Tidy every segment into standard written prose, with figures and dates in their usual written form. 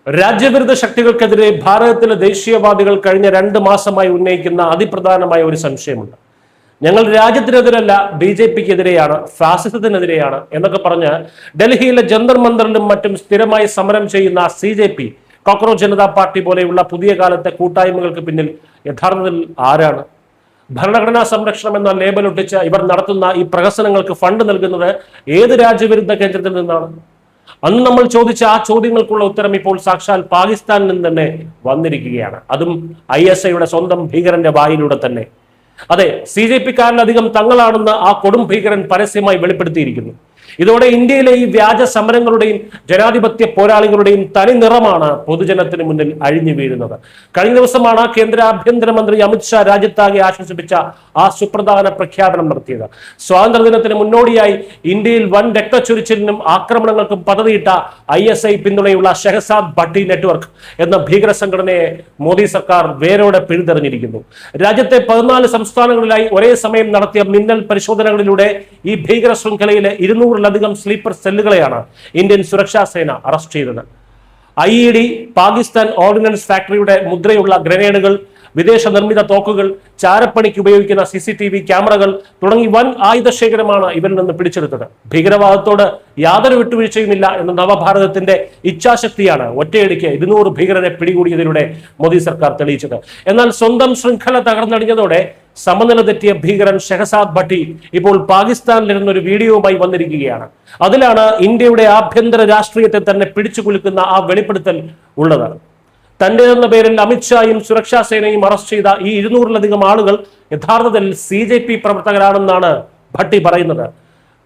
രാജ്യവിരുദ്ധ ശക്തികൾക്കെതിരെ ഭാരതത്തിലെ ദേശീയവാദികൾ കഴിഞ്ഞ 2 മാസമായി ഉന്നയിക്കുന്ന അതിപ്രധാനമായ ഒരു സംശയമുണ്ട്. ഞങ്ങൾ രാജ്യത്തിനെതിരല്ല, BJP-ക്കെതിരെയാണ്, ഫാസിസത്തിനെതിരെയാണ് എന്നൊക്കെ പറഞ്ഞ് ഡൽഹിയിലെ ജന്തർ മന്ദറിലും മറ്റും സ്ഥിരമായി സമരം ചെയ്യുന്ന CJP, കോക്രോച്ച് ജനതാ പാർട്ടി പോലെയുള്ള പുതിയ കാലത്തെ കൂട്ടായ്മകൾക്ക് പിന്നിൽ യഥാർത്ഥത്തിൽ ആരാണ്? ഭരണഘടനാ സംരക്ഷണം എന്ന ലേബൽ ഒട്ടിച്ച് ഇവർ നടത്തുന്ന ഈ പ്രഹസനങ്ങൾക്ക് ഫണ്ട് നൽകുന്നത് ഏത് രാജ്യവിരുദ്ധ കേന്ദ്രത്തിൽ നിന്നാണ്? അന്ന് നമ്മൾ ചോദിച്ച ആ ചോദ്യങ്ങൾക്കുള്ള ഉത്തരം ഇപ്പോൾ സാക്ഷാൽ പാകിസ്ഥാനിൽ നിന്ന് തന്നെ വന്നിരിക്കുകയാണ്. അതും ISIയുടെ സ്വന്തം ഭീകരന്റെ വായിലൂടെ തന്നെ. അതെ, CJP-ക്കാരിലധികം തങ്ങളാണെന്ന് ആ കൊടും ഭീകരൻ പരസ്യമായി വെളിപ്പെടുത്തിയിരിക്കുന്നു. ഇതോടെ ഇന്ത്യയിലെ ഈ വ്യാജ സമരങ്ങളുടെയും ജനാധിപത്യ പോരാളികളുടെയും തനി നിറമാണ് പൊതുജനത്തിന് മുന്നിൽ അഴിഞ്ഞു വീഴുന്നത്. കഴിഞ്ഞ ദിവസമാണ് കേന്ദ്ര ആഭ്യന്തരമന്ത്രി അമിത്ഷാ രാജ്യത്താകെ ആശ്വസിപ്പിച്ച ആ സുപ്രധാന പ്രഖ്യാപനം നടത്തിയത്. സ്വാതന്ത്ര്യദിനത്തിന് മുന്നോടിയായി ഇന്ത്യയിൽ വൻ രക്തച്ചൊരിച്ചിലിനും ആക്രമണങ്ങൾക്കും പദ്ധതിയിട്ട ISI പിന്തുണയുള്ള ഷെഹസാദ് ഭട്ടി നെറ്റ്വർക്ക് എന്ന ഭീകര സംഘടനയെ മോദി സർക്കാർ വേരോടെ പിഴുതെറിഞ്ഞിരിക്കുന്നു. രാജ്യത്തെ 14 സംസ്ഥാനങ്ങളിലായി ഒരേ സമയം നടത്തിയ മിന്നൽ പരിശോധനകളിലൂടെ ഈ ഭീകര ശൃംഖലയിലെ 200-ലധികം സ്ലീപ്പർ സെല്ലുകളെയാണ് ഇന്ത്യൻ സുരക്ഷാ സേന അറസ്റ്റ് ചെയ്തത്. IED, പാകിസ്ഥാൻ ഓർഡിനൻസ് ഫാക്ടറിയുടെ മുദ്രയുള്ള ഗ്രനേഡുകൾ, വിദേശ നിർമ്മിത തോക്കുകൾ, ചാരപ്പണിക്ക് ഉപയോഗിക്കുന്ന CCTV ക്യാമറകൾ തുടങ്ങി വൻ ആയുധശേഖരമാണ് ഇവരിൽ നിന്ന് പിടിച്ചെടുത്തത്. ഭീകരവാദത്തോട് യാതൊരു വിട്ടുവീഴ്ചയുമില്ല എന്ന നവഭാരതത്തിന്റെ ഇച്ഛാശക്തിയാണ് ഒറ്റയടിക്ക് 200 ഭീകരരെ പിടികൂടിയതിലൂടെ മോദി സർക്കാർ തെളിയിച്ചത്. എന്നാൽ സ്വന്തം ശൃംഖല തകർന്നടിഞ്ഞതോടെ സമനില തെറ്റിയ ഭീകരൻ ഷെഹസാദ് ഭട്ടി ഇപ്പോൾ പാകിസ്ഥാനിലിരുന്ന ഒരു വീഡിയോയുമായി വന്നിരിക്കുകയാണ്. അതിലാണ് ഇന്ത്യയുടെ ആഭ്യന്തര രാഷ്ട്രീയത്തെ തന്നെ പിടിച്ചു കുലുക്കുന്ന ആ വെളിപ്പെടുത്തൽ ഉള്ളത്. തന്റേതെന്ന പേരിൽ അമിത്ഷായും സുരക്ഷാ സേനയും അറസ്റ്റ് ചെയ്ത ഈ 200-ലധികം ആളുകൾ യഥാർത്ഥത്തിൽ CJP പ്രവർത്തകരാണെന്നാണ് ഭട്ടി പറയുന്നത്.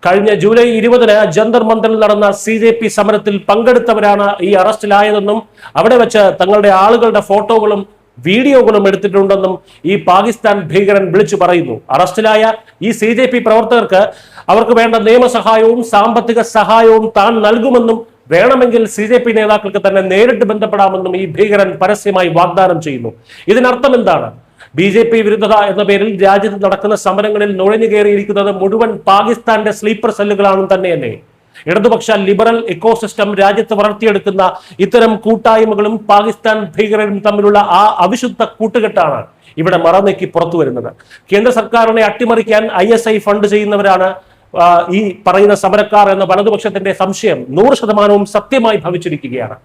കഴിഞ്ഞ ജൂലൈ 20-ന് ജന്തർ മന്ദറിൽ നടന്ന CJP സമരത്തിൽ പങ്കെടുത്തവരാണ് ഈ അറസ്റ്റിലായതെന്നും അവിടെ വെച്ച് തങ്ങളുടെ ആളുകളുടെ ഫോട്ടോകളും വീഡിയോകളും എടുത്തിട്ടുണ്ടെന്നും ഈ പാകിസ്ഥാൻ ഭീകരൻ വിളിച്ചു പറയുന്നു. അറസ്റ്റിലായ ഈ CJP പ്രവർത്തകർക്ക് അവർക്ക് വേണ്ട നിയമസഹായവും സാമ്പത്തിക സഹായവും താൻ നൽകുമെന്നും വേണമെങ്കിൽ CJP നേതാക്കൾക്ക് തന്നെ നേരിട്ട് ബന്ധപ്പെടാമെന്നും ഈ ഭീകരൻ പരസ്യമായി വാഗ്ദാനം ചെയ്യുന്നു. ഇതിനർത്ഥം എന്താണ്? BJP വിരുദ്ധത എന്ന പേരിൽ രാജ്യത്ത് നടക്കുന്ന സമരങ്ങളിൽ നുഴഞ്ഞു കയറിയിരിക്കുന്നത് മുഴുവൻ പാകിസ്ഥാന്റെ സ്ലീപ്പർ സെല്ലുകളാണെന്ന് തന്നെയല്ലേ? ഇടതുപക്ഷ ലിബറൽ ഇക്കോസിസ്റ്റം രാജ്യത്ത് വളർത്തിയെടുക്കുന്ന ഇത്തരം കൂട്ടായ്മകളും പാകിസ്ഥാൻ ഭീകരരും തമ്മിലുള്ള ആ അവിശുദ്ധ കൂട്ടുകെട്ടാണ് ഇവിടെ മറനീക്കി പുറത്തു വരുന്നത്. കേന്ദ്ര സർക്കാരിനെ അട്ടിമറിക്കാൻ ISI ഫണ്ട് ചെയ്യുന്നവരാണ് ഈ പറയുന്ന സമരക്കാർ എന്ന വലതുപക്ഷത്തിന്റെ സംശയം 100% സത്യമായി ഭവിച്ചിരിക്കുകയാണ്.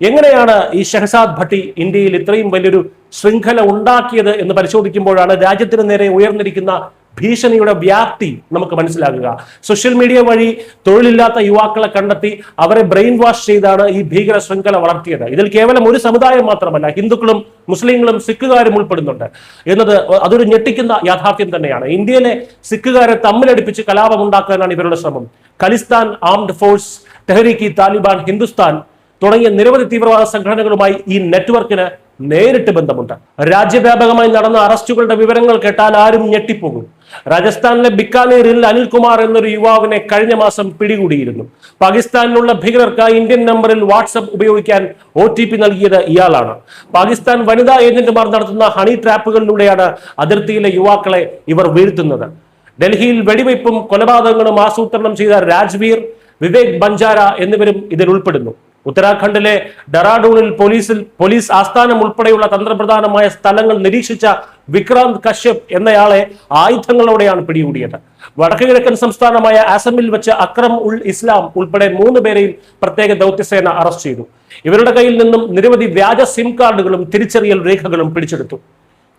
എങ്ങനെയാണ് ഈ ഷെഹസാദ് ഭട്ടി ഇന്ത്യയിൽ ഇത്രയും വലിയൊരു ശൃംഖല ഉണ്ടാക്കിയത് എന്ന് പരിശോധിക്കുമ്പോഴാണ് രാജ്യത്തിന് നേരെ ഉയർന്നിരിക്കുന്ന ഭീഷണിയുടെ വ്യാപ്തി നമുക്ക് മനസ്സിലാകുക. സോഷ്യൽ മീഡിയ വഴി തൊഴിലില്ലാത്ത യുവാക്കളെ കണ്ടെത്തി അവരെ ബ്രെയിൻ വാഷ് ചെയ്താണ് ഈ ഭീകര ശൃംഖല വളർത്തിയത്. ഇതിൽ കേവലം ഒരു സമുദായം മാത്രമല്ല, ഹിന്ദുക്കളും മുസ്ലിങ്ങളും സിഖുകാരും ഉൾപ്പെടുന്നുണ്ട് എന്നത് അതൊരു ഞെട്ടിക്കുന്ന യാഥാർത്ഥ്യം തന്നെയാണ്. ഇന്ത്യയിലെ സിഖുകാരെ തമ്മിലടിപ്പിച്ച് കലാപം ഉണ്ടാക്കാനാണ് ഇവരുടെ ശ്രമം. ഖലിസ്ഥാൻ ആംഡ് ഫോഴ്സ്, തെഹ്രീക്ക് താലിബാൻ ഹിന്ദുസ്ഥാൻ തുടങ്ങിയ നിരവധി തീവ്രവാദ സംഘടനകളുമായി ഈ നെറ്റ്വർക്കിന് നേരിട്ട് ബന്ധമുണ്ട്. രാജ്യവ്യാപകമായി നടന്ന അറസ്റ്റുകളുടെ വിവരങ്ങൾ കേട്ടാൽ ആരും ഞെട്ടിപ്പോകും. രാജസ്ഥാനിലെ ബിക്കാനീറിൽ അനിൽകുമാർ എന്നൊരു യുവാവിനെ കഴിഞ്ഞ മാസം പിടികൂടിയിരുന്നു. പാകിസ്ഥാനിലുള്ള ഭീകരർക്ക് ഇന്ത്യൻ നമ്പറിൽ വാട്സ്ആപ്പ് ഉപയോഗിക്കാൻ OTP നൽകിയത് ഇയാളാണ്. പാകിസ്ഥാൻ വനിതാ ഏജന്റുമാർ നടത്തുന്ന ഹണി ട്രാപ്പുകളിലൂടെയാണ് അതിർത്തിയിലെ യുവാക്കളെ ഇവർ വീഴ്ത്തുന്നത്. ഡൽഹിയിൽ വെടിവയ്പും കൊലപാതകങ്ങളും ആസൂത്രണം ചെയ്ത രാജ്വീർ, വിവേക് ബഞ്ചാര എന്നിവരും ഇതിൽ ഉൾപ്പെടുന്നു. ഉത്തരാഖണ്ഡിലെ ഡെറാഡൂണിൽ പോലീസ് ആസ്ഥാനം ഉൾപ്പെടെയുള്ള തന്ത്രപ്രധാനമായ സ്ഥലങ്ങൾ നിരീക്ഷിച്ച വിക്രാന്ത് കശ്യപ് എന്നയാളെ ആയുധങ്ങളോടെയാണ് പിടികൂടിയത്. വടക്കു കിഴക്കൻ സംസ്ഥാനമായ ആസമിൽ വെച്ച് അക്രം ഉൾ ഇസ്ലാം ഉൾപ്പെടെ 3 പേരെയും പ്രത്യേക ദൗത്യസേന അറസ്റ്റ് ചെയ്തു. ഇവരുടെ കയ്യിൽ നിന്നും നിരവധി വ്യാജ സിം കാർഡുകളും തിരിച്ചറിയൽ രേഖകളും പിടിച്ചെടുത്തു.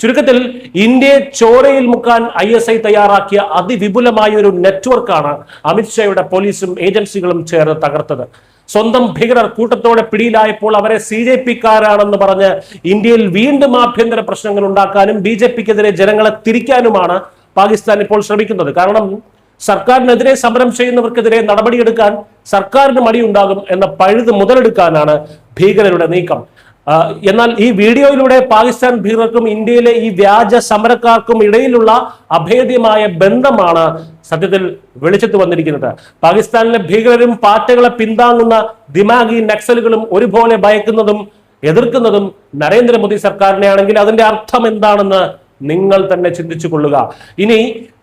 ചുരുക്കത്തിൽ ഇന്ത്യയെ ചോരയിൽ മുക്കാൻ ISI തയ്യാറാക്കിയ അതിവിപുലമായ ഒരു നെറ്റ്വർക്കാണ് അമിത്ഷായുടെ പോലീസും ഏജൻസികളും ചേർന്ന് തകർത്തത്. സ്വന്തം ഭീകരർ കൂട്ടത്തോടെ പിടിയിലായപ്പോൾ അവരെ CJP-ക്കാരാണെന്ന് പറഞ്ഞ് ഇന്ത്യയിൽ വീണ്ടും ആഭ്യന്തര പ്രശ്നങ്ങൾ ഉണ്ടാക്കാനും BJP-ക്കെതിരെ ജനങ്ങളെ തിരിക്കാനുമാണ് പാകിസ്ഥാൻ ഇപ്പോൾ ശ്രമിക്കുന്നത്. കാരണം സർക്കാരിനെതിരെ സമരം ചെയ്യുന്നവർക്കെതിരെ നടപടിയെടുക്കാൻ സർക്കാരിന് മടിയുണ്ടാകും എന്ന പഴുത് മുതലെടുക്കാനാണ് ഭീകരരുടെ നീക്കം. എന്നാൽ ഈ വീഡിയോയിലൂടെ പാകിസ്ഥാൻ ഭീകരർക്കും ഇന്ത്യയിലെ ഈ വ്യാജ സമരക്കാർക്കും ഇടയിലുള്ള അഭേദ്യമായ ബന്ധമാണ് സത്യത്തിൽ വെളിച്ചത്ത് വന്നിരിക്കുന്നത്. പാകിസ്ഥാനിലെ ഭീകരരും പാറ്റകളെ പിന്താങ്ങുന്ന ദിമാഗി നക്സലുകളും ഒരുപോലെ ഭയക്കുന്നതും എതിർക്കുന്നതും നരേന്ദ്രമോദി സർക്കാരിനെ ആണെങ്കിൽ അതിന്റെ അർത്ഥം എന്താണെന്ന് നിങ്ങൾ തന്നെ ചിന്തിച്ചു കൊള്ളുക. ഇനി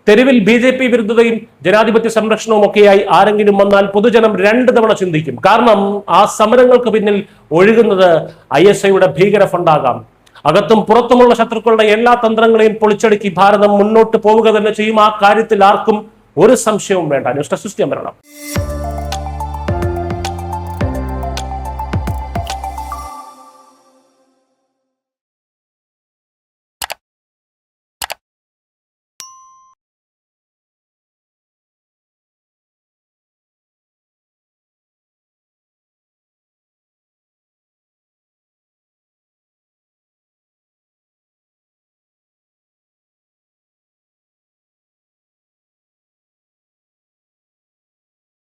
തെരുവിൽ BJP വിരുദ്ധതയും ജനാധിപത്യ സംരക്ഷണവും ഒക്കെയായി ആരെങ്കിലും വന്നാൽ പൊതുജനം 2 തവണ ചിന്തിക്കും. കാരണം ആ സമരങ്ങൾക്ക് പിന്നിൽ ഒഴുകുന്നത് ISIയുടെ ഭീകര ഫണ്ടാകാം. അകത്തും പുറത്തുമുള്ള ശത്രുക്കളുടെ എല്ലാ തന്ത്രങ്ങളെയും പൊളിച്ചടുക്കി ഭാരതം മുന്നോട്ട് പോവുക തന്നെ ചെയ്യും. ആ കാര്യത്തിൽ ആർക്കും ഒരു സംശയവും വേണ്ട. News desk Malayalam.